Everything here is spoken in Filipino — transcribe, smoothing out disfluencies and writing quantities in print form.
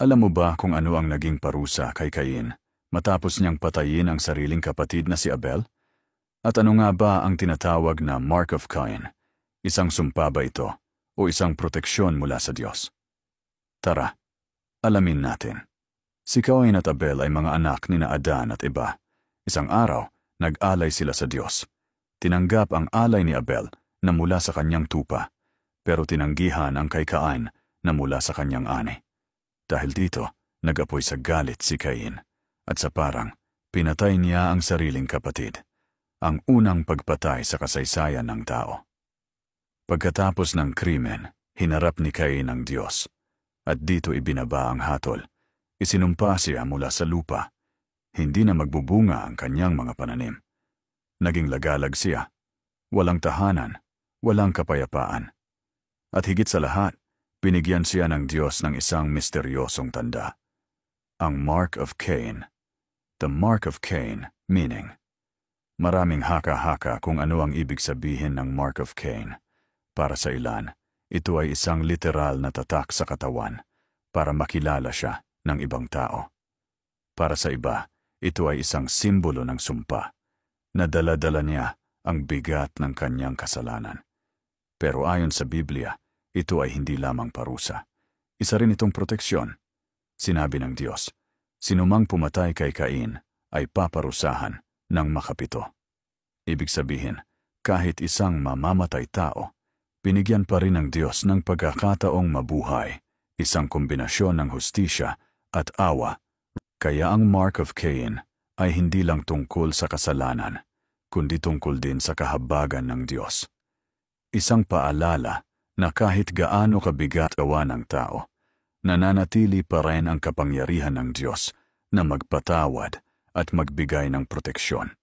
Alam mo ba kung ano ang naging parusa kay Cain matapos niyang patayin ang sariling kapatid na si Abel? At ano nga ba ang tinatawag na Mark of Cain? Isang sumpa ba ito o isang proteksyon mula sa Diyos? Tara, alamin natin. Si Cain at Abel ay mga anak ni Adan at Eva. Isang araw, nag-alay sila sa Diyos. Tinanggap ang alay ni Abel na mula sa kanyang tupa, pero tinanggihan ang kay Cain na mula sa kanyang ani. Dahil dito, nag-apoy sa galit si Cain, at sa parang, pinatay niya ang sariling kapatid, ang unang pagpatay sa kasaysayan ng tao. Pagkatapos ng krimen, hinarap ni Cain ang Diyos, at dito ibinaba ang hatol. Isinumpa siya mula sa lupa, hindi na magbubunga ang kanyang mga pananim. Naging lagalag siya, walang tahanan, walang kapayapaan. At higit sa lahat, binigyan siya ng Diyos ng isang misteryosong tanda. Ang Mark of Cain. The Mark of Cain, meaning. Maraming haka-haka kung ano ang ibig sabihin ng Mark of Cain. Para sa ilan, ito ay isang literal na tatak sa katawan para makilala siya ng ibang tao. Para sa iba, ito ay isang simbolo ng sumpa na dala-dala niya ang bigat ng kanyang kasalanan. Pero ayon sa Biblia, ito ay hindi lamang parusa. Isa rin itong proteksyon. Sinabi ng Diyos, sinumang pumatay kay Cain ay paparusahan ng makapito. Ibig sabihin, kahit isang mamamatay tao, binigyan pa rin ng Diyos ng pagkakataong mabuhay, isang kombinasyon ng hustisya at awa. Kaya ang Mark of Cain ay hindi lang tungkol sa kasalanan, kundi tungkol din sa kahabagan ng Diyos. Isang paalala na kahit gaano kabigat gawa ng tao, nananatili pa rin ang kapangyarihan ng Diyos na magpatawad at magbigay ng proteksyon.